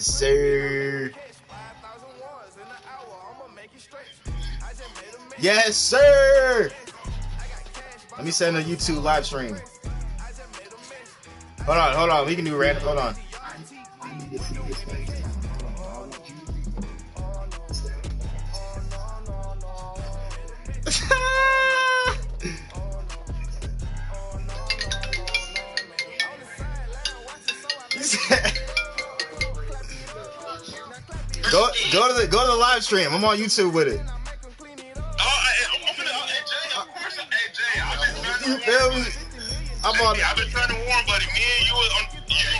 Yes, sir. Yes, sir. Let me send a YouTube live stream. Hold on. We can do random. Hold on. Go to the live stream. I'm on YouTube with it. You feel me? I've been trying to warn, buddy. Me and you on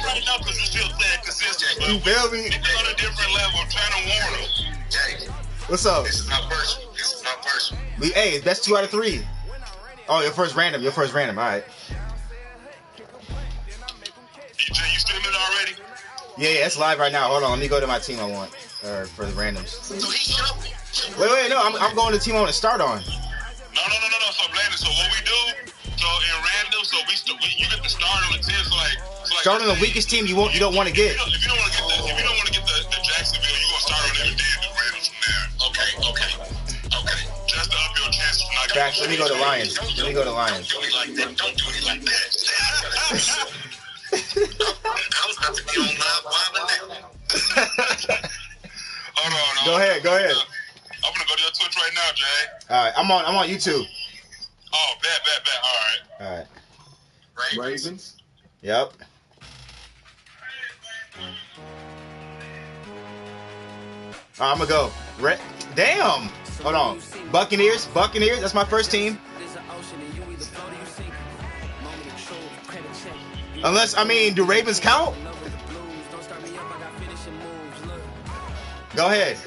right now because you still playing consistent. You feel me? It's on a different level. I'm trying to warn them. Jay, what's up? This is not personal. Hey, that's 2 out of 3. Oh, your first random. All right. Jay, you streaming it already? Yeah, it's live right now. Hold on. Let me go to my team I want for the randoms. So he shuffled. Wait. No, I'm going to the team I want to start on. No. So, Landon, so what we do? So in random, so you get the start on the 10. So like start on the weakest team you don't want to get. If you don't want to get the Jacksonville, you gonna start on every day and do randoms from there. Okay. Just to up your chances from not getting. Let me go to Lions. Don't do me like that. Don't do me like that. I was about to be on live wilding now. Hold on. Go ahead. I'm gonna go to your Twitch right now, Jay. All right, I'm on YouTube. Oh, bet. All right. Ravens. Yep. I'm gonna go. Damn. Hold on. Buccaneers. That's my first team. Do Ravens count? Go ahead.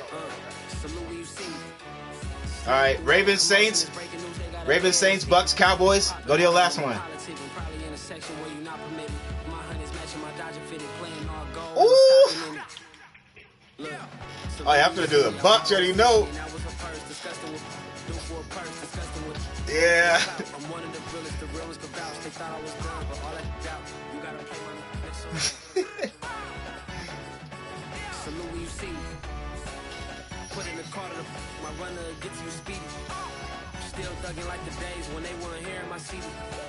All right. Ravens, Saints, Bucks, Cowboys. Go to your last one. Ooh. Oh, you have to do the Bucks. You already know. Yeah.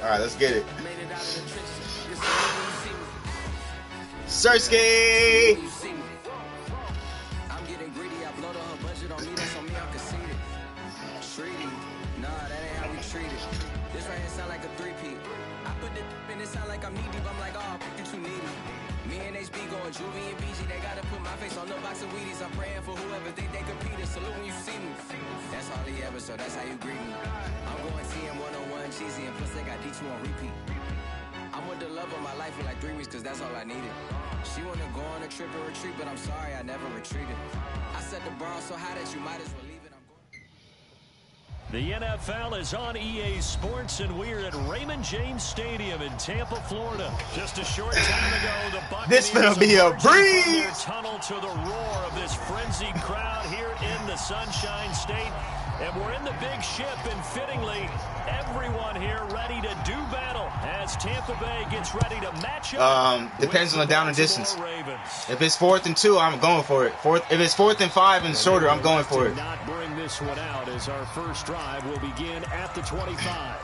All right, let's get it. Sersky. Juvie and BG, they gotta put my face on the box of Wheaties. I'm praying for whoever think they compete. Salute when you see me. That's all he ever, so that's how you greet me. I'm going TM 101 cheesy, and plus they got D2 on repeat. I'm with the love of my life for like 3 weeks, cause that's all I needed. She wanna go on a trip or retreat, but I'm sorry, I never retreated. I set the bar so high that you might as well leave it. The NFL is on EA Sports, and we're at Raymond James Stadium in Tampa, Florida. Just a short time ago, the Buccaneers this gonna be a breeze. Tunnel to the roar of this frenzied crowd here in the Sunshine State, and we're in the big ship, and fittingly, everyone here ready to do battle as Tampa Bay gets ready to match up. Depends on the down and distance. If it's 4th and 2, I'm going for it. If it's 4th and 5 and shorter, I'm going for it. Not bring this one out as our first drive will begin at the 25.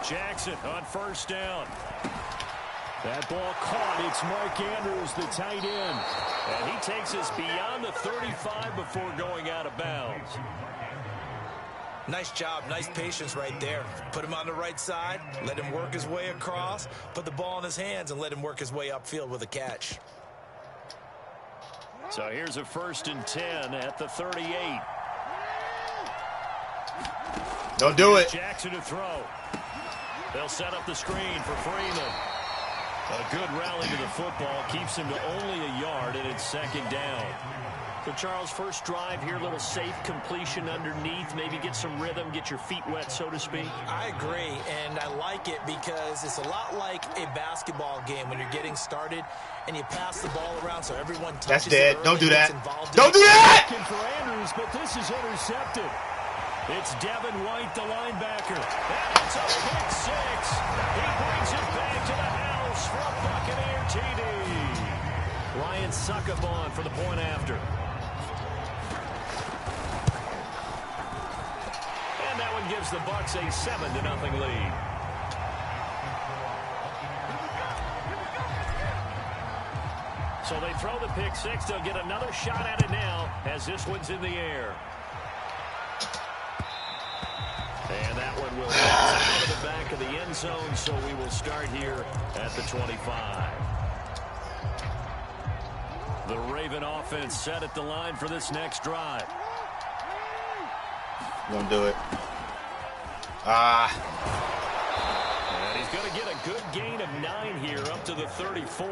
Jackson on first down. That ball caught. It's Mark Andrews, the tight end. And he takes us beyond the 35 before going out of bounds. Nice job. Nice patience right there. Put him on the right side. Let him work his way across. Put the ball in his hands and let him work his way upfield with a catch. So here's a 1st and 10 at the 38. Don't do it. Jackson to throw. They'll set up the screen for Freeman. A good rally to the football keeps him to only a yard, and it's second down. So, Charles, first drive here, little safe completion underneath. Maybe get some rhythm, get your feet wet, so to speak. I agree, and I like it because it's a lot like a basketball game when you're getting started and you pass the ball around so everyone touches. That's dead. It Don't do early, that. gets involved Don't in do it. that! Looking for Andrews, but this is intercepted. It's Devin White, the linebacker. And it's a pick six. He brings it back to the house for a Buccaneer TD. Ryan Succabon for the point after. And that one gives the Bucs a 7-0 lead. So they throw the pick six. They'll get another shot at it now as this one's in the air. And that one will out of the back of the end zone, so we will start here at the 25. The Raven offense set at the line for this next drive. Don't do it. And he's going to get a good gain of 9 here up to the 34.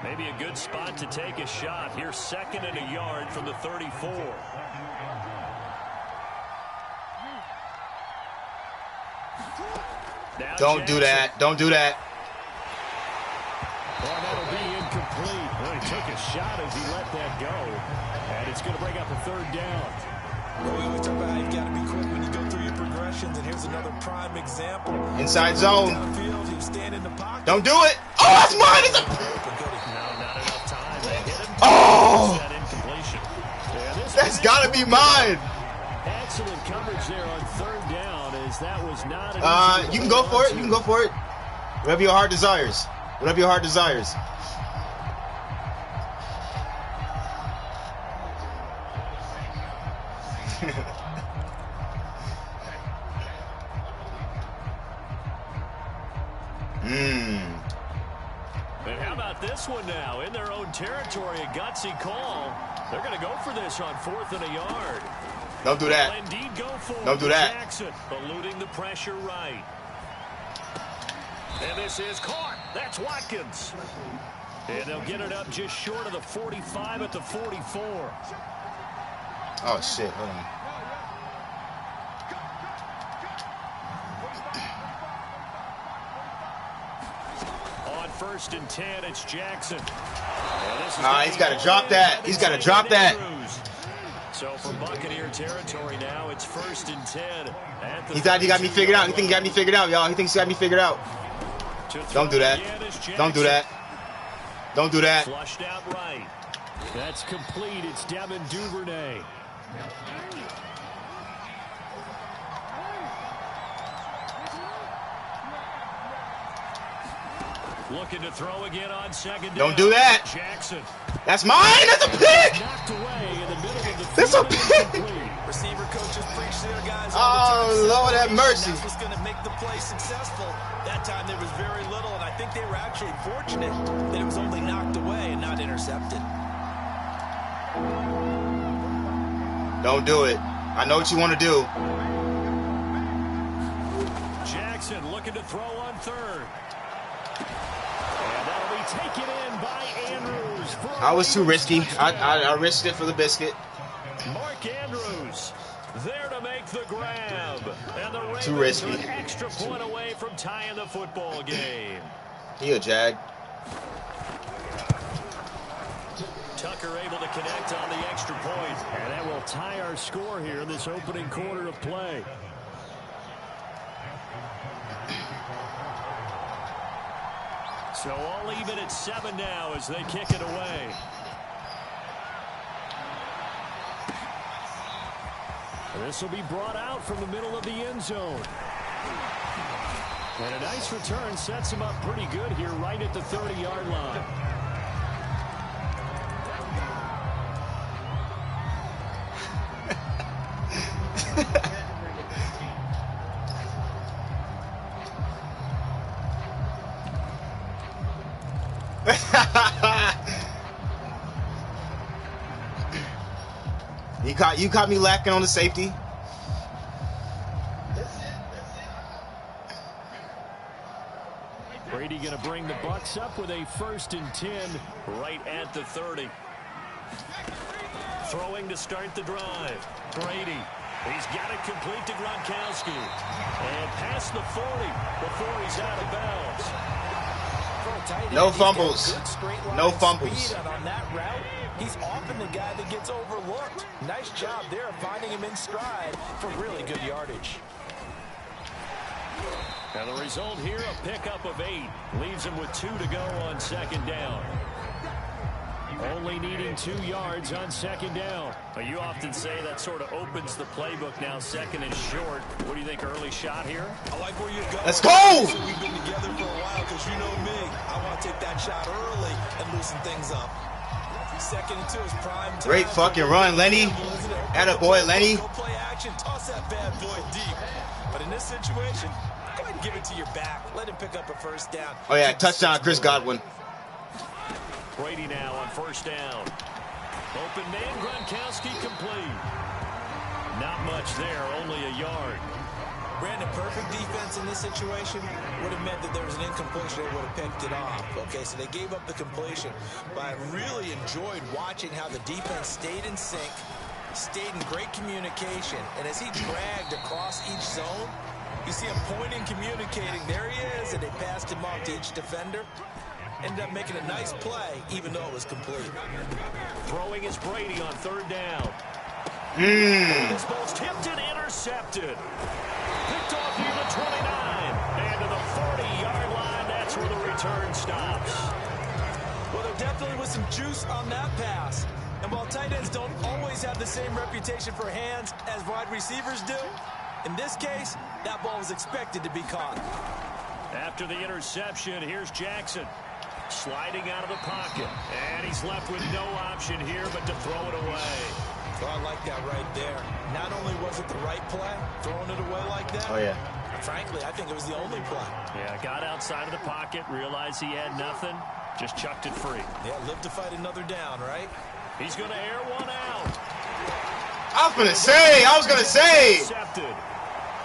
Maybe a good spot to take a shot. Here's second and a yard from the 34. Now Don't do that. Don't do that. Well, that'll be incomplete. Well, he took a shot as he let that go. And it's going to bring up a third down. Well, we always talk about how you've got to be quick when you go through your progressions, and here's another prime example. Inside zone. Downfield, he was standing in the pocket. Don't do it. Oh, that's mine. It's a... No, not enough time. They hit him. Oh! That incompletion. Yeah, That's got to be mine. Excellent coverage there on third down, as that was not an easy You can go for it. You can go for it. Whatever your heart desires. Whatever your heart desires. And how about this one now? In their own territory, a gutsy call. They're going to go for this on 4th and a yard. Don't do that. They'll indeed go for it. Don't do that. Jackson eluding the pressure right. And this is caught. That's Watkins. And they'll get it up just short of the 45 at the 44. Oh, shit. Hold on. On 1st and 10, it's Jackson. He's got to drop that. He's got to drop that. So from Buccaneer territory now, it's 1st and 10. He thought he got me figured out. He thinks he got me figured out, y'all. He thinks he got me figured out. Don't do that. Don't do that. Don't do that. Flushed out right. That's complete. It's Devin Duvernay. Looking to throw again on second down. Don't do that. Jackson. That's mine. That's a pick. Knocked away in the middle of the That's a field. pick. Receiver coaches preach to their guys. Oh, Lord have mercy. That's what's going to make the play successful. That time there was very little, and I think they were actually fortunate that it was only knocked away and not intercepted. Don't do it. I know what you want to do. Jackson looking to throw on 3rd. And that'll be taken in by Andrews. I was too risky. I risked it for the biscuit. Mark Andrews there to make the grab. And the Ravens Too risky. are an extra point away from tying the football game. Here, Jag. Tucker able to connect on the extra point. And that will tie our score here in this opening quarter of play. So all even at 7 now as they kick it away. This will be brought out from the middle of the end zone. And a nice return sets him up pretty good here right at the 30-yard line. You caught me lacking on the safety. Brady going to bring the Bucs up with a 1st and 10 right at the 30. Throwing to start the drive. Brady. He's got it complete to Gronkowski. And past the 40 before he's out of bounds. No fumbles. No fumbles. On that route, he's often the guy that gets overlooked. Nice job there of finding him in stride for really good yardage. And the result here, a pickup of 8. Leaves him with 2 to go on 2nd down. Only needing 2 yards on 2nd down. You often say that sort of opens the playbook now. 2nd and short. What do you think, early shot here? I like where you're going. Let's go! We've been together for a while because you know me. I want to take that shot early and loosen things up. 2nd and 2 is prime time. Great fucking run, Lenny. Attaboy, Lenny. Go play action. Toss that bad boy deep. But in this situation, go ahead and give it to your back. Let him pick up a 1st down. Oh, yeah, touchdown, Chris Godwin. Brady now on 1st down. Open man, Gronkowski complete. Not much there, only a yard. Brandon, perfect defense in this situation would have meant that there was an incompletion. They would have picked it off. Okay, so they gave up the completion. But I really enjoyed watching how the defense stayed in sync, stayed in great communication. And as he dragged across each zone, you see him pointing, communicating. There he is, and they passed him off to each defender. Ended up making a nice play, even though it was complete. Throwing is Brady on 3rd down. This ball's tipped and intercepted. Picked off near the 29. And to the 40-yard line, that's where the return stops. Well, there definitely was some juice on that pass. And while tight ends don't always have the same reputation for hands as wide receivers do, in this case, that ball was expected to be caught. After the interception, here's Jackson. Sliding out of the pocket. And he's left with no option here but to throw it away. Well, I like that right there. Not only was it the right play, throwing it away like that. Oh, yeah. Frankly, I think it was the only play. Yeah, got outside of the pocket, realized he had nothing, just chucked it free. Yeah, live to fight another down, right? He's going to air one out. I was going to say. Intercepted.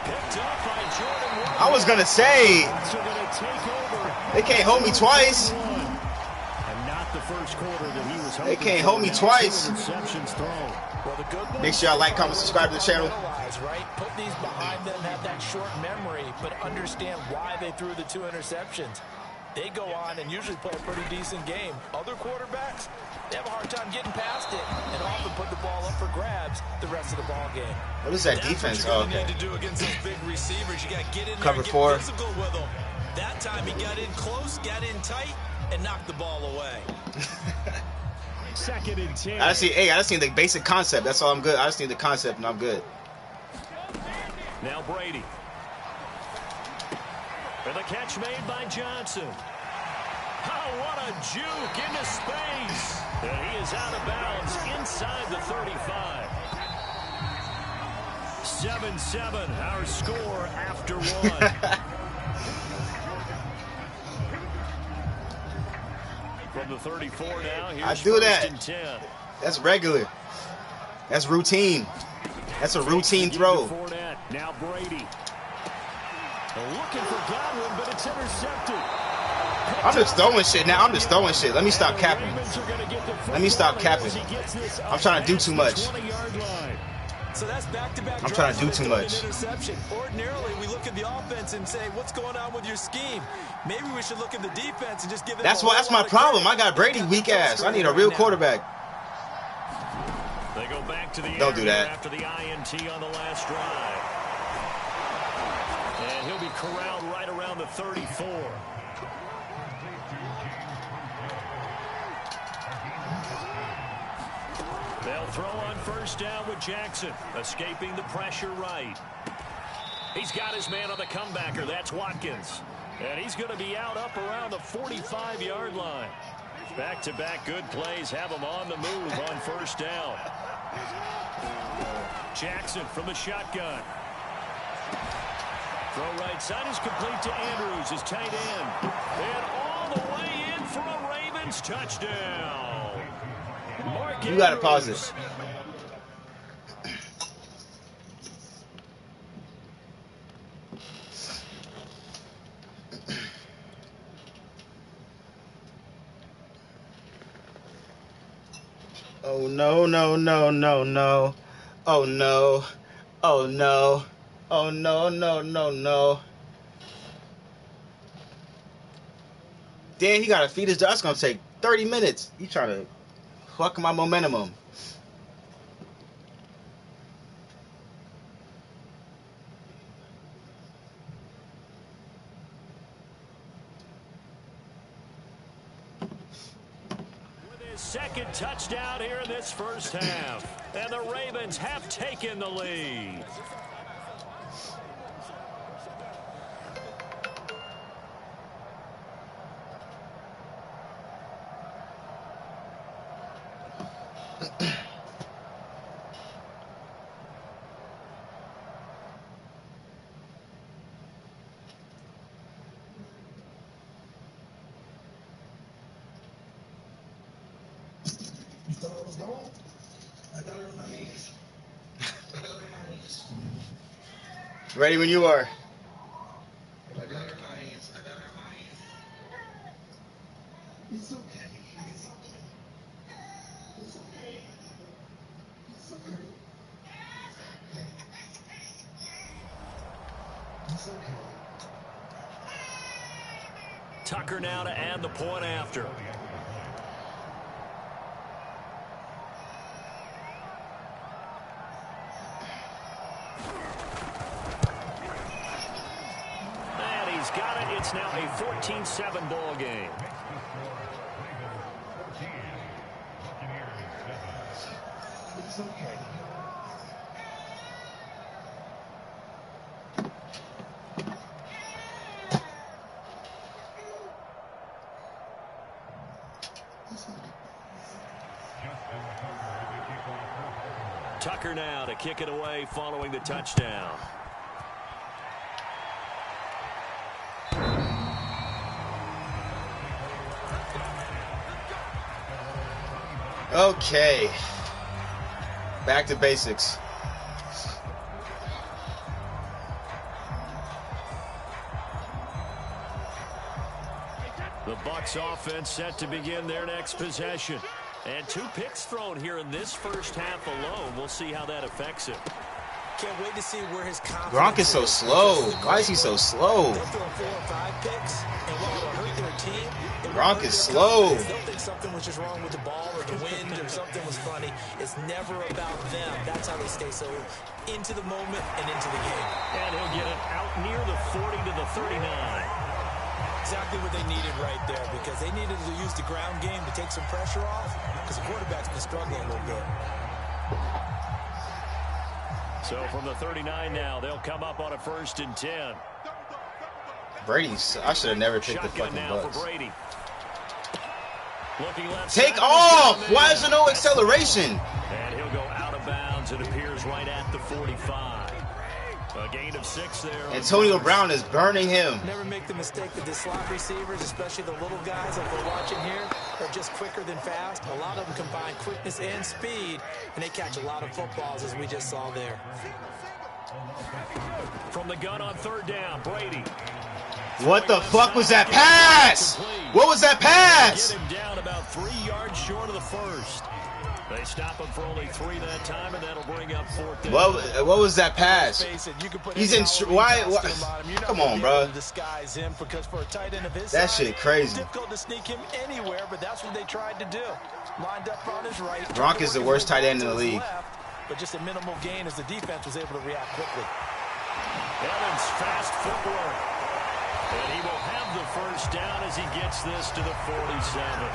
Picked up by Jordan Wood. I was going to say. So gonna take over. They can't hold me twice. And not the first quarter that he was hoping. They can't hold me twice. Interceptions thrown. Well, the good Make sure y'all like, comment, subscribe to the channel. Right? Put these behind them, have that short memory, but understand why they threw the 2 interceptions. They go on and usually play a pretty decent game. Other quarterbacks, they have a hard time getting past it and often put the ball up for grabs the rest of the ball game. What is that defense? Oh, okay. Need to do against those big receivers. You got to get in Cover there and 4. get physical with them. That time he got in close, got in tight, and knocked the ball away. 2nd and 10. I just need the basic concept. That's all I'm good. I just need the concept and I'm good. Now Brady. And the catch made by Johnson. Oh, what a juke into space. And he is out of bounds inside the 35. 7-7, our score after 1. From the 34 now, here's I do that. 1st and 10. That's regular. That's routine. That's a routine throw. Now Brady. Looking for Godwin, but it's intercepted. I'm just throwing shit now. Let me stop capping. I'm trying to do too much. So that's back-to-back. I'm trying to do too much. Ordinarily, we look at the offense and say, what's going on with your scheme? Maybe we should look at the defense and just give them. That's my problem. I got Brady weak ass. I need a real quarterback. They go back to the Don't do that. After the INT on the last drive. And he'll be corralled right around the 34. They'll throw on 1st down with Jackson, escaping the pressure right. He's got his man on the comebacker. That's Watkins. And he's going to be out up around the 45-yard line. Back-to-back good plays have him on the move on 1st down. Jackson from the shotgun. Throw right side is complete to Andrews, his tight end. And all the way in for a Ravens touchdown. Mark You got to pause it. Oh no, no, no, no, no. Oh no. Oh no. Oh no, no, no, no. Damn, he gotta feed his dog. That's gonna take 30 minutes. He trying to fuck my momentum. Second touchdown here in this first half. And the Ravens have taken the lead. Ready when you are. It's okay. It's okay. It's okay. It's okay. Tucker now to add the point after. Got it. It's now a 14-7 ball game. It's okay. Tucker now to kick it away following the touchdown. Okay. Back to basics. The Bucs offense set to begin their next possession. And 2 picks thrown here in this first half alone. We'll see how that affects him. Can't wait to see where his confidence Gronk is so slow. Why is he so slow? They'll throw 4 or 5 picks, and while it'll hurt their team, Gronk is slow. they'll think something was just wrong with the ball or the wind or something was funny. It's never about them. That's how they stay so into the moment and into the game. And he'll get it out near the 40 to the 39. Exactly what they needed right there, because they needed to use the ground game to take some pressure off, because the quarterback's been struggling a little bit. So from the 39 now, they'll come up on a 1st and 10. Brady's. I should have never picked the Shotgun fucking now Bucks. for Brady. Looking left Take side. off! Why is there no acceleration? And he'll go out of bounds. It appears right at the 45. A gain of 6 there. Antonio Brown is burning him. Never make the mistake that the slot receivers, especially the little guys like we're watching here, are just quicker than fast. A lot of them combine quickness and speed, and they catch a lot of footballs, as we just saw there. From the gun on 3rd down, Brady. What the fuck was that pass? What was that pass? Get him down about 3 yards short of the 1st. They stop him for only 3 that time, and that'll bring up 4th down. What was that pass? He's in. Why? Come on, bro. That shit crazy. Difficult to sneak him anywhere, but that's what they tried to do. Lined up on his right. Gronk is the worst tight end in the league. But just a minimal gain as the defense was able to react quickly. Evans, fast footwork. And he will have the 1st down as he gets this to the 47.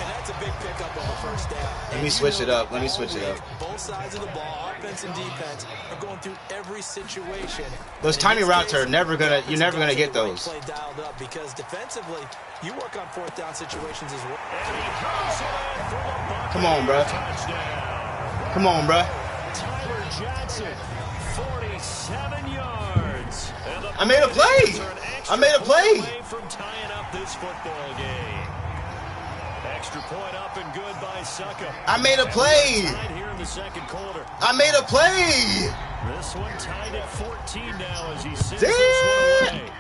And that's a big pickup on the 1st down. Let me switch it up. Let me switch it up. Both sides of the ball, offense and defense, are going through every situation. Those tiny routes are never gonna. You're never gonna get those. Play dialed up, because defensively, you work on 4th down situations as well. And he throws it in for the Bucs. Come on, bro. Touchdown. Come on, bro. Tyler Johnson, 47 yards. And the I made a play. are an I made a extra play. point away from tying up this football game. Extra point up and good by Suckup. I made a play. Tied here in the 2nd quarter. I made a play. This one tied at 14 now as he sends Damn. this one away.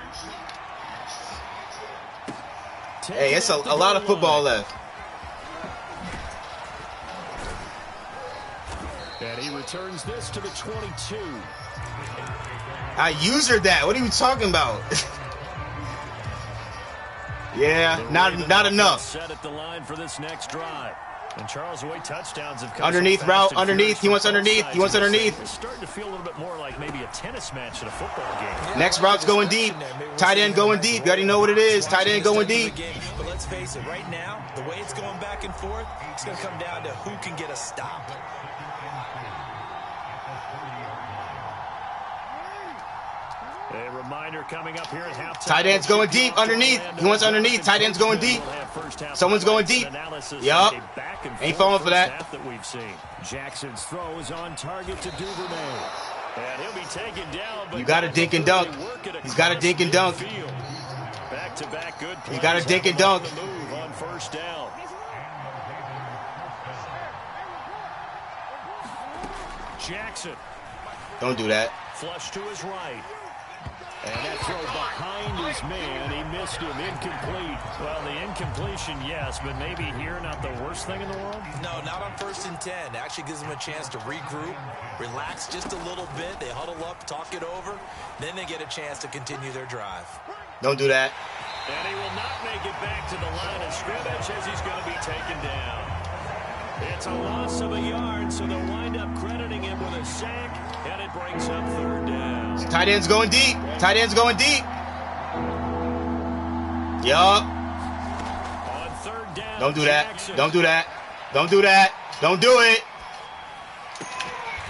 Hey, it's a lot of football left. And he returns this to the 22. I usered that. What are you talking about? Yeah, not enough. Set at the line for this next drive. And Charles, the way touchdowns have come Underneath so route, fast and underneath. He wants furious underneath. from He wants both sides, underneath. it's starting to feel a little bit more like maybe a tennis match in a football game. Yeah, Next route's going deep. Tight end going deep. You already know what it is. Tight end going deep. But let's face it, right now, the way it's going back and forth, it's going to come down to who can get a stop. A reminder coming up here at halftime. Tight end's going deep. Underneath. He wants underneath. Tight end's going deep. Someone's going deep. Yup. Ain't falling for that. We've seen. Jackson's throw is on target to Duvernay. And he'll be taken down. But You got to dink and dunk. He's got to dink and dunk. Back-to-back good plays. You got to dink and dunk. The move on first down. Jackson. Don't do that. Flush to his right. And that throw behind his man, he missed him, incomplete. Well, the incompletion, yes, but maybe here not the worst thing in the world? No, not on 1st and 10. Actually gives them a chance to regroup, relax just a little bit. They huddle up, talk it over. Then they get a chance to continue their drive. Don't do that. And he will not make it back to the line of scrimmage as he's going to be taken down. It's a loss of a yard, so they'll wind up crediting him with a sack, and it brings up third down. Tight end's going deep. Tight end's going deep. Yup. On third down, Don't do that. Jackson. Don't do that. Don't do that. Don't do it.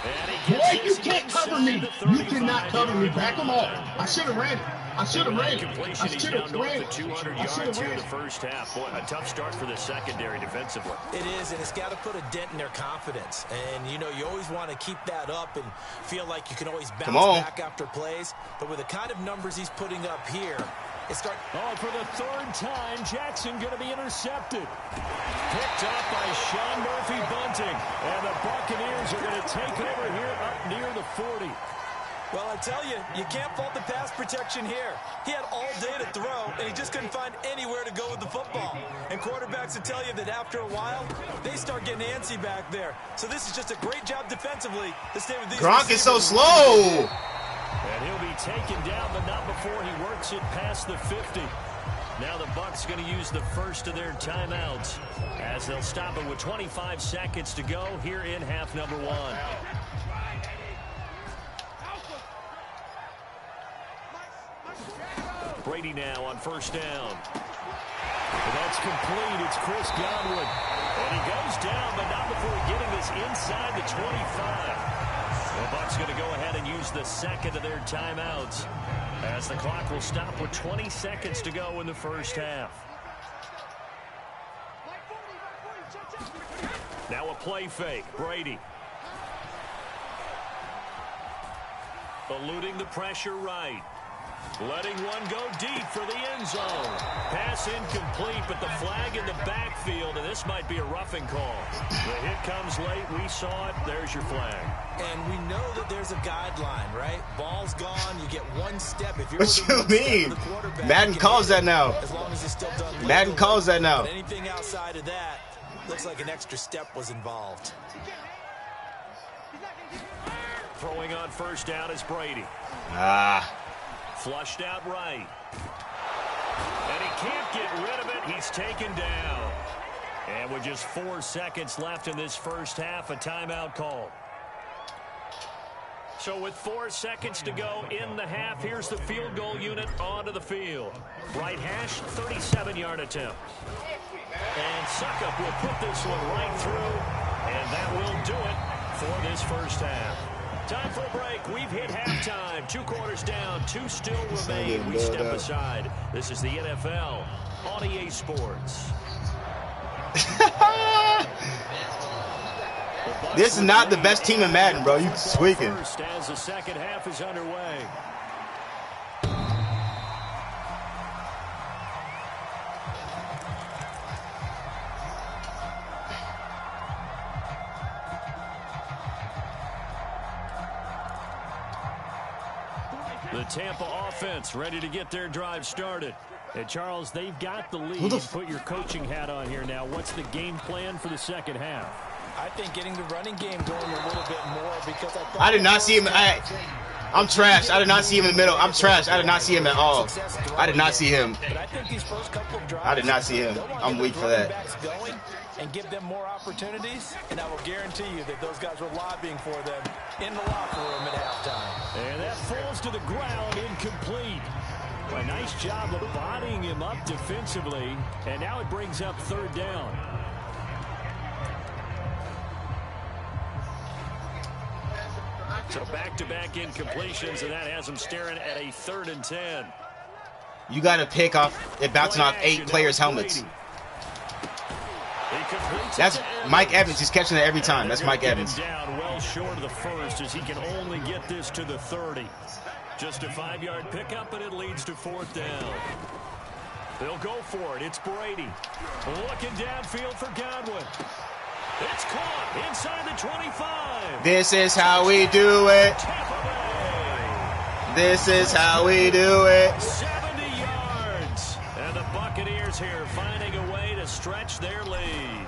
And he Boy, gets you this can't cover me. inside the You cannot cover me. Back them off. I should have ran it. I should have ran it. Completion, I he's should down have north ran of it. 200 I should yards have here in ran the it. first half. Boy, a tough start for the secondary defensively. It is, and it's got to put a dent in their confidence. And, you know, you always want to keep that up and feel like you can always bounce back after plays. But with the kind of numbers he's putting up here, it's starting. Oh, for the third time, Jackson going to be intercepted. Picked up by Sean Murphy-Bunting. And the Buccaneers are going to take over here up near the 40. Well, I tell you, you can't fault the pass protection here. He had all day to throw, and he just couldn't find anywhere to go with the football. And quarterbacks will tell you that after a while, they start getting antsy back there. So this is just a great job defensively to stay with these Gronk is so receivers. slow. And he'll be taken down, but not before he works it past the 50. Now the Bucs going to use the first of their timeouts as they'll stop it with 25 seconds to go here in half number one. Brady now on first down. And that's complete. It's Chris Godwin. And he goes down, but not before getting this inside the 25. The Bucs going to go ahead and use the second of their timeouts as the clock will stop with 20 seconds to go in the first half. Now a play fake. Brady. Eluding the pressure right. Letting one go deep for the end zone. Pass incomplete, but the flag in the backfield, and this might be a roughing call. The hit comes late. We saw it. There's your flag. And we know that there's a guideline, right? Ball's gone. You get one step. If you're What within you one step mean? of the quarterback, Madden you can calls hit that now. As long as it's still done legally. Madden calls that now. But anything outside of that looks like an extra step was involved. Throwing on first down is Brady. Flushed out right. And he can't get rid of it. He's taken down. And with just 4 seconds left in this first half, a timeout call. So with 4 seconds to go in the half, here's the field goal unit onto the field. Right hash, 37-yard attempt. And Suckup will put this one right through. And that will do it for this first half. Time for a break. We've hit halftime. 2 quarters down. 2 still remain. We step aside. This is the NFL on EA Sports. This is not the best team in Madden, bro. You tweaking. First as the second half is underway. The Tampa offense ready to get their drive started. And Charles, they've got the lead. Put your coaching hat on here now. What's the game plan for the second half? I think getting the running game going a little bit more because I did not see him. I'm trash. I did not see him in the middle. I'm trash. I did not see him at all. I did not see him. But I think these first couple of drives, I did not see him. I'm weak for that. Going and give them more opportunities, and I will guarantee you that those guys were lobbying for them in the locker room at halftime. And that falls to the ground, incomplete. A nice job of bodying him up defensively, and now it brings up 3rd down. So back-to-back incompletions, and that has him staring at a 3rd and 10. You got to pick off it bouncing off 8 players' helmets. That's Mike Evans. He's catching it every time. That's Mike Evans. Down well short of the first as he can only get this to the 30. Just a 5-yard pickup, but it leads to 4th down. They'll go for it. It's Brady. Looking downfield for Godwin. It's caught inside the 25. This is how we do it. This is how we do it. 70 yards. And the Buccaneers here finding a way to stretch their lead.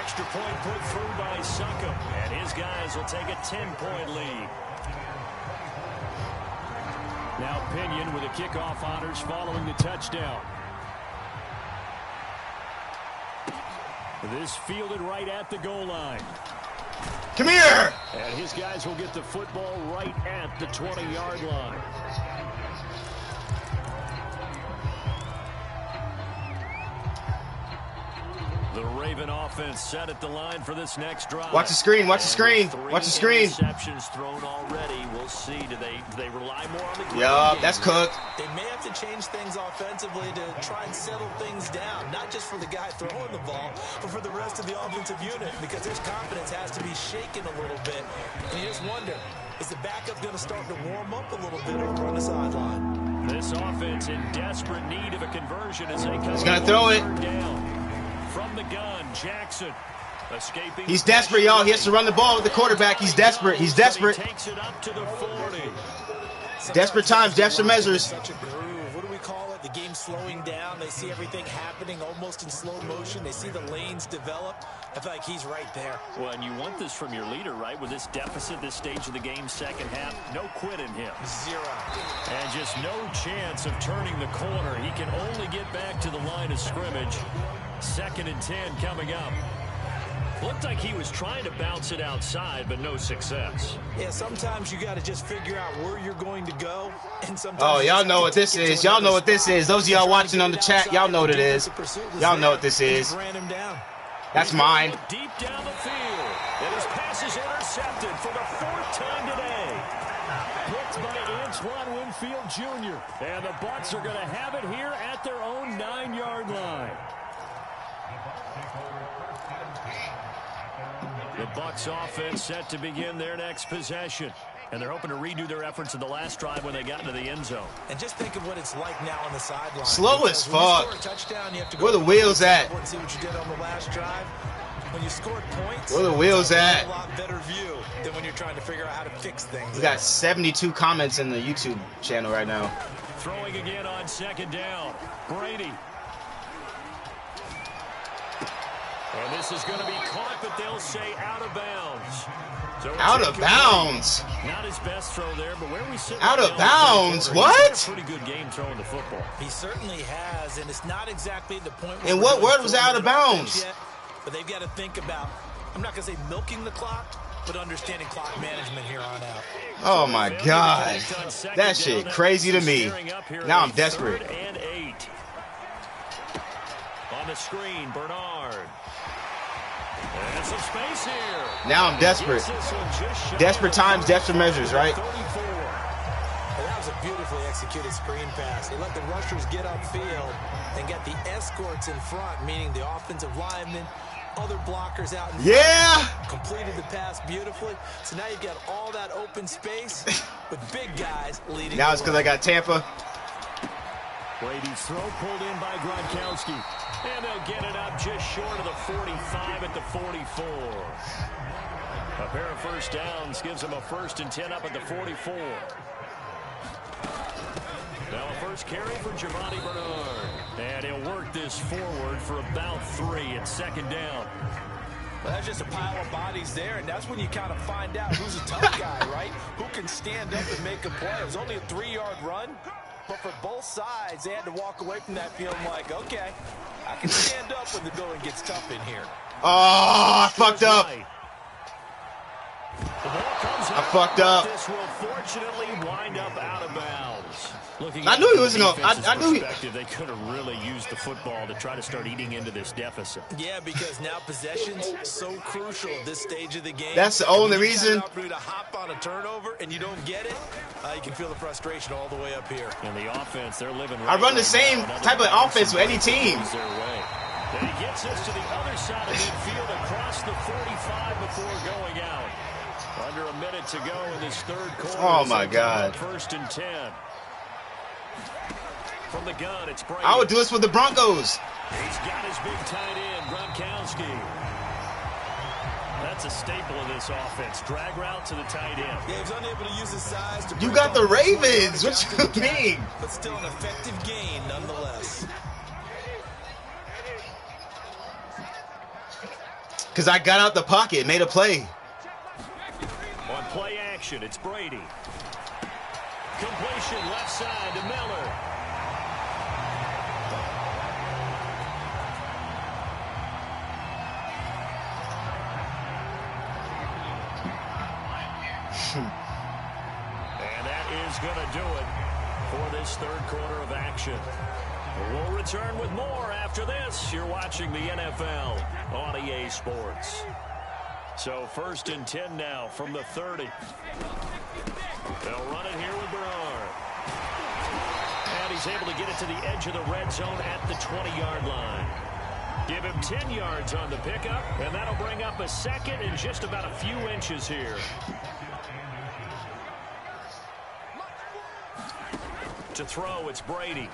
Extra point put through by Succop. And his guys will take a 10-point lead. Now Pinion with the kickoff honors following the touchdown. This fielded right at the goal line. Come here! And his guys will get the football right at the 20-yard line. The Raven offense set at the line for this next drive. Watch the screen. Watch the screen. Watch the screen. Interceptions thrown already. We'll see. Do they rely more on the ground Yup, that's cooked. They may have to change things offensively to try and settle things down, not just for the guy throwing the ball, but for the rest of the offensive unit, because his confidence has to be shaken a little bit. And you just wonder, is the backup going to start to warm up a little bit over on the sideline? This offense in desperate need of a conversion as they come. He's going to throw it. Down. From the gun, Jackson escaping. He's desperate, y'all. He has to run the ball with the quarterback. He's desperate. He's desperate. He takes it up to the 40. Desperate times, desperate measures. Such a groove. What do we call it? The game slowing down. They see everything happening almost in slow motion. They see the lanes develop. I feel like he's right there. Well, and you want this from your leader, right? With this deficit, this stage of the game, second half, no quit in him. 0. And just no chance of turning the corner. He can only get back to the line of scrimmage. 2nd and 10 coming up. Looked like he was trying to bounce it outside, but no success. Yeah, sometimes you got to just figure out where you're going to go. And sometimes Oh, y'all know what this is. Y'all know what this is. Those of y'all watching on the chat, y'all know what it is. Y'all know what this is. That's mine. Deep down the field. And his pass is intercepted for the 4th time today. Picked by Antoine Winfield Jr. And the Bucs are going to have it here at their own 9-yard line. The Bucs offense set to begin their next possession. And they're hoping to redo their efforts in the last drive when they got into the end zone. And just think of what it's like now on the sideline. Slow as fuck. Touchdown, Where the wheels at? And see what you did on the last drive. When you scored points, where the wheels at? A lot better view than when you're trying to figure out how to fix things. We got 72 comments in the YouTube channel right now. Throwing again on 2nd down. Brady. And this is going to be caught, but they'll say out of bounds. So out of bounds. Not his best throw there, but where we sit out right of bounds. What? He's had a pretty good game throwing the football. He certainly has, and it's not exactly the point. And what word was out of bounds? Yet, but they've got to think about, I'm not going to say milking the clock, but understanding clock management here on out. Oh my God. That shit crazy to me. Now I'm desperate. 3rd and 8. On the screen, Bernard. And some space here. Now I'm desperate. Desperate times, desperate measures, right? That was a beautifully executed screen pass. They let the rushers get upfield and get the escorts in front, meaning the offensive linemen, other blockers out in front. Completed the pass beautifully. So now you've got all that open space with big guys leading. Now it's because I got Tampa. Brady's throw pulled in by Gronkowski. And they'll get it up just short of the 45 at the 44. A pair of first downs gives them a 1st and 10 up at the 44. Now a 1st first carry for Giovanni Bernard. And he'll work this forward for about 3. It's second down. Well, that's just a pile of bodies there, and that's when you kind of find out who's a tough guy, right? Who can stand up and make a play. It was only a 3-yard run, but for both sides, they had to walk away from that feeling like, okay, I can stand up when the going gets tough in here. Oh, I fucked up. I fucked up. This will fortunately wind up out of bounds. I knew he wasn't going. I knew he. They could have really used the football to try to start eating into this deficit. Yeah, because now possession's so crucial at this stage of the game. That's the only reason. To hop on a turnover and you don't get it, you can feel the frustration all the way up here. And the offense, they're living. I run the same type of offense with any team. And he gets us to the other side of midfield across the 45 before going out. Under a minute to go in this third quarter. Oh my God. First and 10. From the gun, it's Brady. I would do this with the Broncos. He's got his big tight end, Gronkowski. That's a staple of this offense. Drag route to the tight end. Yeah, he's unable to use his size to. You got the Ravens. What you mean? But still an effective gain nonetheless. Because I got out the pocket, made a play. On play action, it's Brady. Completion left side to Miller. And that is going to do it for this third quarter of action. We'll return with more after this. You're watching the NFL on EA Sports. So first and 10 now from the 30. They'll run it here with Bernard. And he's able to get it to the edge of the red zone at the 20-yard line. Give him 10 yards on the pickup, and that'll bring up a second and just about a few inches here. To throw, it's Brady.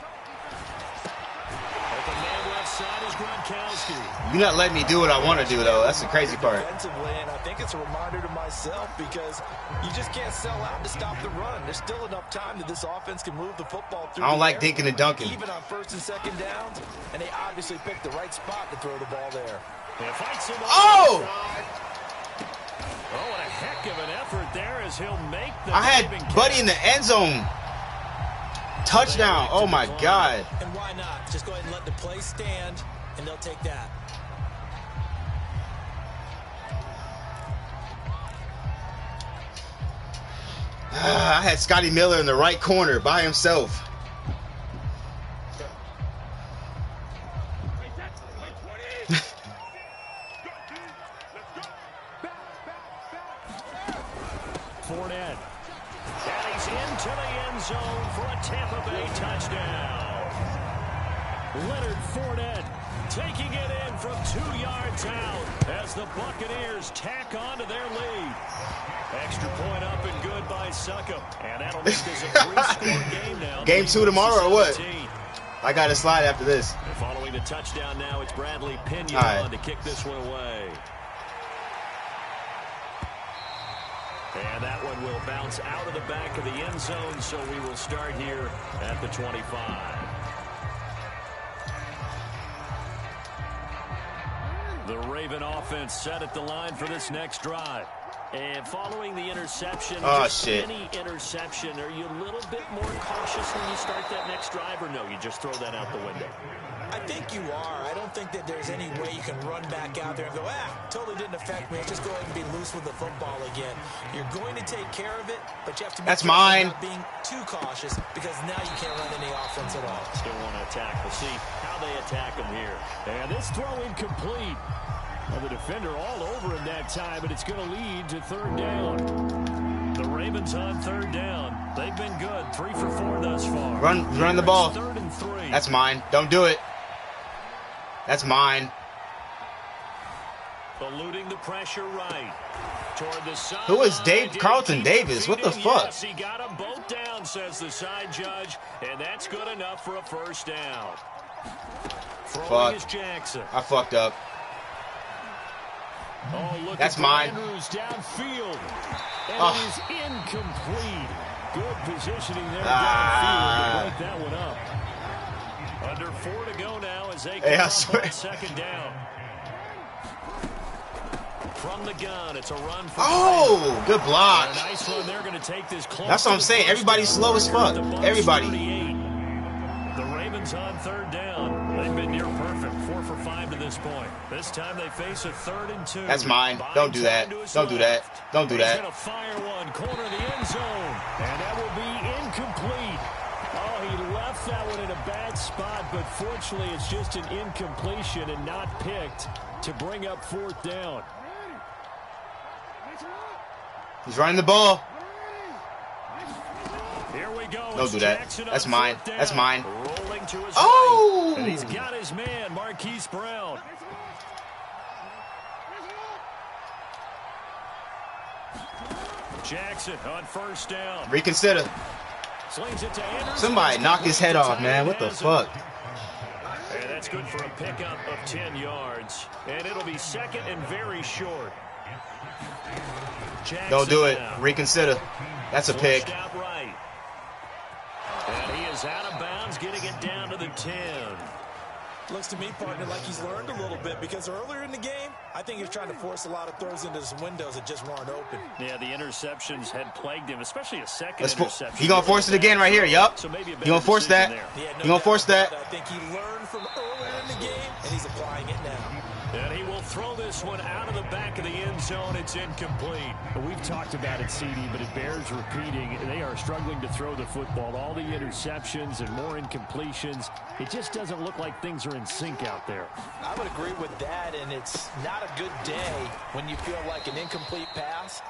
At the man left side is Gronkowski. You're not letting me do what I want to do, though. That's the crazy part. Defensively, and I think it's a reminder to myself because you just can't sell out to stop the run. There's still enough time that this offense can move the football through. I don't like air, dinking and dunking. even on first and second downs, and they obviously picked the right spot to throw the ball there. Oh! Oh, what a heck of an effort there as he'll make the. I had Buddy in the end zone. Touchdown. Oh, my God. And why not? Just go ahead and let the play stand, and they'll take that. I had Scotty Miller in the right corner by himself. Fournette. And he's into the end zone for a Tampa Bay touchdown. Leonard Fournette taking it in from 2 yards out as the Buccaneers tack on to their lead. Extra point up and good by Succop. And that'll make this a 3-score game now. Game 2 tomorrow or what? I got to slide after this. And following the touchdown now, it's Bradley Pinion on to kick this one away. And that one will bounce out of the back of the end zone, so we will start here at the 25. The Raven offense set at the line for this next drive. And following the interception, any interception, are you a little bit more cautious when you start that next drive, or no, you just throw that out the window? I think you are. I don't think that there's any way you can run back out there and go, totally didn't affect me. Just go ahead and be loose with the football again. You're going to take care of it, but you have to be careful about being too cautious because now you can't run any offense at all. Still want to attack. We'll see how they attack him here. And this throw incomplete. Well, the defender all over him that time, and it's going to lead to third down. The Ravens on third down. They've been good. 3 for 4 thus far. Run the ball. Third and 3. That's mine. Don't do it. That's mine. Eluding the pressure right. Toward the side. Who is Carlton Davis? What the fuck? Yes, he got them both down, says the side judge, and that's good enough for a first down. Throwing is Jackson. I fucked up. Oh, look, that's mine. Andrews downfield. And it is incomplete. Good positioning there downfield to break that one up. as they Hey, I come swear. on second down. From the gun, it's a run for Oh, good block. a nice run. They're going to take this close. That's what I'm saying. Everybody's slow as fuck. Everybody. The Ravens on third down. They've been near perfect. 4 for 5 to this point. This time they face a 3rd and 2. That's mine. Don't do that. Don't do that. Don't do that. He's going to fire one. Corner of the end zone. And that will be incomplete. Oh, he left that one in a bad spot, but fortunately it's just an incompletion and not picked to bring up 4th down. He's running the ball. Here we go. Don't do that. That's mine. That's mine. Rolling to his Oh! right. And he's got his man, Marquise Brown. Jackson on 1st down. Reconsider. Slings it to Anderson. Somebody knock his head off, man. What the fuck? And that's good for a pickup of 10 yards. And it'll be 2nd and very short. Jackson Don't do it. now. Reconsider. That's a pick. Flushed out right. And he is out of bounds, getting it down to the 10. Looks to me, partner, like he's learned a little bit because earlier in the game, I think he's trying to force a lot of throws into some windows that just weren't open. Yeah, the interceptions had plagued him, especially a second interception. He gonna force it again right here. Yup. So maybe a He gonna force that. there. He gonna force that. I think he learned from earlier in the game, and he's applying it now. And he will throw this one out of the back of the end zone. It's incomplete. We've talked about it, CD, but it bears repeating. They are struggling to throw the football. All the interceptions and more incompletions. It just doesn't look like things are in sync out there. I would agree with that, and it's not a good day when you feel like an incomplete pass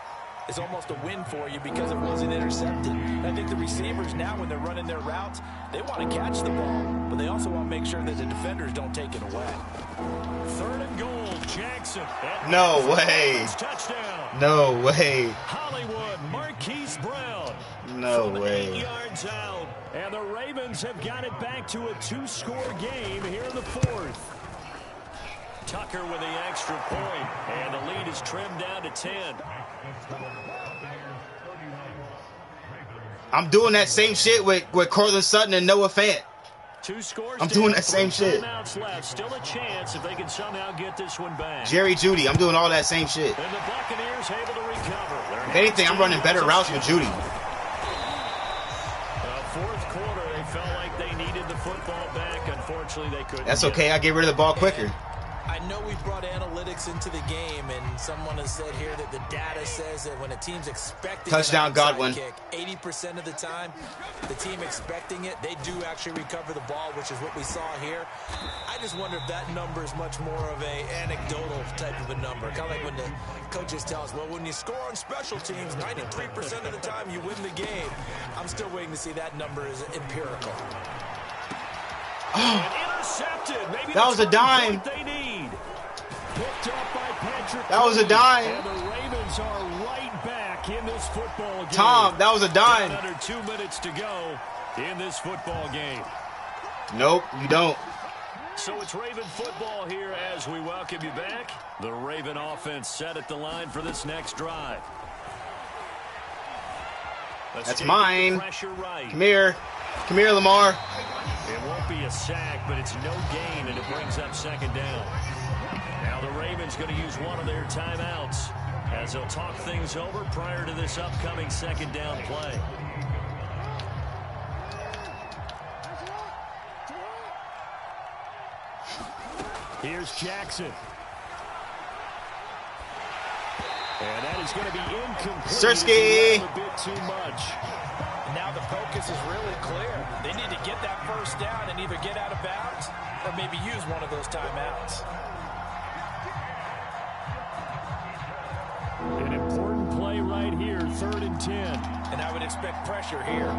is almost a win for you because it wasn't intercepted. And I think the receivers now, when they're running their routes, they want to catch the ball, but they also want to make sure that the defenders don't take it away. 3rd and goal, Jackson. No way. Touchdown. No way. Hollywood, Marquise Brown. No from way. 8 yards out. And the Ravens have got it back to a 2-score game here in the 4th. Tucker with the extra point, and the lead is trimmed down to 10. I'm doing that same shit with Cortland Sutton and Noah Fant. 2 scores. I'm doing that same shit. Timeouts left. Still a chance if they can somehow get this one back. Jerry Jeudy. I'm doing all that same shit. And the Buccaneers able to recover. If anything, I'm running better routes with Jeudy. 4th quarter, they felt like they needed the football back. Unfortunately, they couldn't. That's okay. I get rid of the ball quicker. I know we brought analytics into the game, and someone has said here that the data says that when a team's expecting Touchdown, an Godwin. kick, 80% of the time, the team expecting it, they do actually recover the ball, which is what we saw here. I just wonder if that number is much more of a anecdotal type of a number. Kind of like when the coaches tell us, well, when you score on special teams, 93% of the time you win the game. I'm still waiting to see that number is empirical. Intercepted. Maybe That was a dime. they need. Picked up by Patrick. That was a dime. And the Ravens are right back in this football game. Tom, that was a dime. Under 2 minutes to go in this football game. Nope, you don't. So it's Raven football here as we welcome you back. The Raven offense set at the line for this next drive. That's mine. Pressure right. Come here. Come here, Lamar. It won't be a sack, but it's no gain, and it brings up 2nd down. Now the Ravens going to use one of their timeouts as they'll talk things over prior to this upcoming 2nd down play. Here's Jackson. And that is going to be incomplete. Sersky. A bit too much. Now the focus is really clear. They need to get that 1st down and either get out of bounds or maybe use one of those timeouts. An important play right here, 3rd and 10. And I would expect pressure here.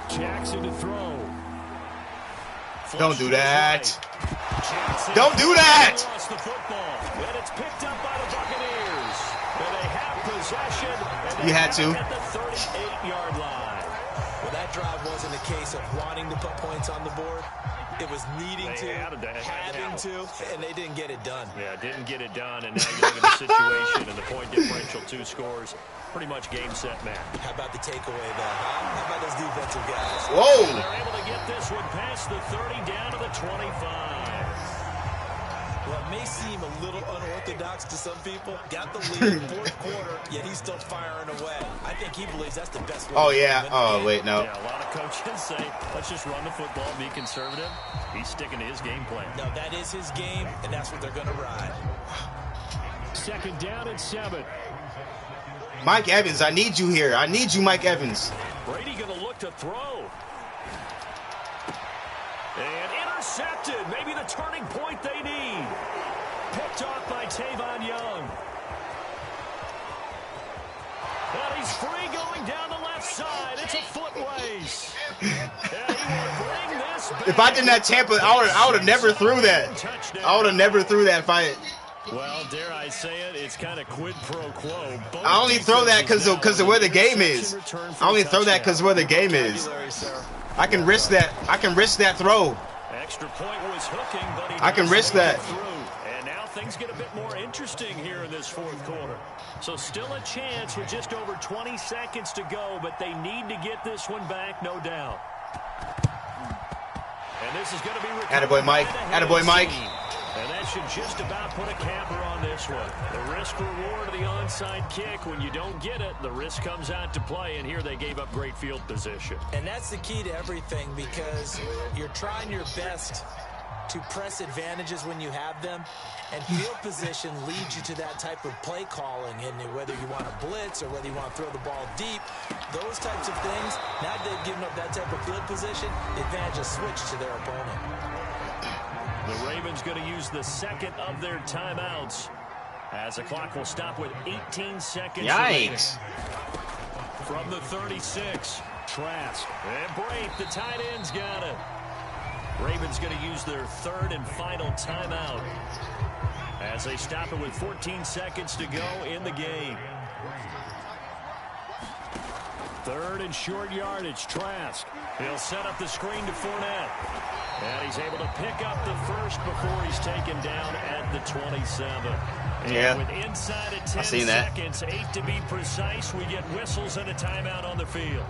Jackson to throw. Don't do that. Jackson Don't do that. lost the football, and it's picked up by the Buccaneers. And they have possession. And You had to. At the 38-yard line. Well, that drive wasn't a case of wanting to put points on the board. It was needing They to, had to, having to, and they didn't get it done. Yeah, didn't get it done, and now you're in a situation, and the point differential 2 scores. Pretty much game, set, match. How about the takeaway, though? Huh? How about those defensive guys? Whoa. They're able to get this one past the 30 down to the 25. Well, it may seem a little unorthodox to some people. Got the lead in the fourth quarter, yet he's still firing away. I think he believes that's the best way. Oh, yeah. Oh, wait, no. Yeah, a lot of coaches say, let's just run the football, be conservative. He's sticking to his game plan. No, that is his game, and that's what they're going to ride. 2nd down and 7. Mike Evans, I need you here. I need you, Mike Evans. Brady going to look to throw. And intercepted. Maybe the turning point they need. Picked off by Tavon Young. And he's free going down the left side. It's a foot race. And he will bring this back. If I didn't have Tampa, I would have never threw that. I would have never threw that if I... Well, dare I say it, it's kind of quid pro quo. I only throw that because of where the game is. I only throw that because of where the game is. I can risk that. I can risk that throw. Extra point was hooking, but he I can risk that. And now things get a bit more interesting here in this fourth quarter. So still a chance with just over 20 seconds to go, but they need to get this one back, no doubt. And this is going to be attaboy Mike. Attaboy Mike. And that should just about put a capper on this one. The risk reward of the onside kick. When you don't get it, the risk comes out to play. And here they gave up great field position. And that's the key to everything, because you're trying your best to press advantages when you have them. And field position leads you to that type of play calling. And whether you want to blitz or whether you want to throw the ball deep, those types of things, now that they've given up that type of field position, the advantage is switched to their opponent. The Ravens going to use the second of their timeouts as the clock will stop with 18 seconds. Yikes. From the 36, Trask. And Brate, the tight end's got it. Ravens going to use their third and final timeout as they stop it with 14 seconds to go in the game. Third and short yardage, Trask. He'll set up the screen to Fournette. And he's able to pick up the first before he's taken down at the 27. Yeah, with inside of 10 seconds, 8 to be precise, we get whistles and a timeout on the field.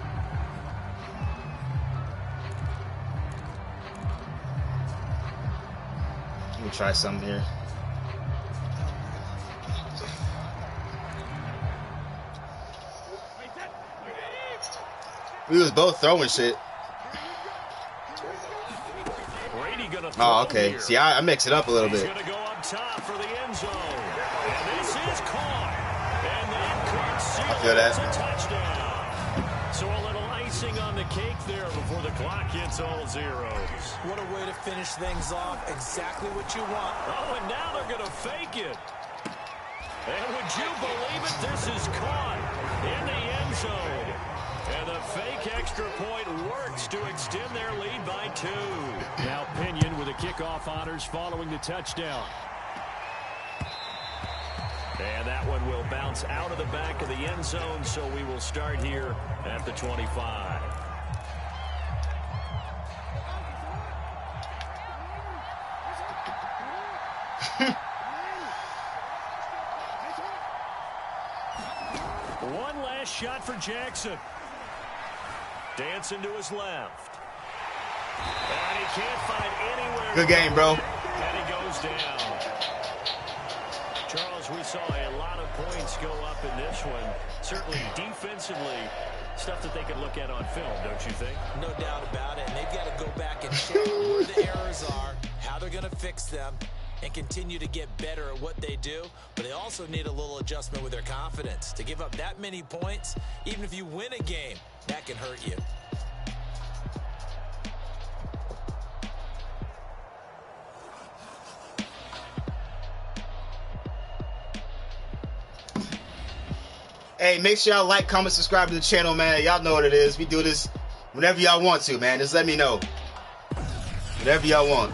Let me try something here. We was both throwing shit. Oh, okay. See, I mix it up a little bit. He's going to go up top for the end zone. And this is caught. And that could seal I feel that. a touchdown. So a little icing on the cake there before the clock hits all zeros. What a way to finish things off. Exactly what you want. Oh, and now they're going to fake it. And would you believe it? This is caught in the end zone. And the fake extra point works to extend their lead by 2. Now Pinion with the kickoff honors following the touchdown. And that one will bounce out of the back of the end zone, so we will start here at the 25. One last shot for Jackson. Dancing to his left. And he can't find anywhere. Good game, bro. And he goes down. Charles, we saw a lot of points go up in this one. Certainly defensively, stuff that they can look at on film, don't you think? No doubt about it. And they've got to go back and check where the errors are, how they're going to fix them, and continue to get better at what they do. But they also need a little adjustment with their confidence. To give up that many points, even if you win a game, that can hurt you. Hey, make sure y'all like, comment, subscribe to the channel, man. Y'all know what it is. We do this whenever y'all want to, man. Just let me know. Whatever y'all want.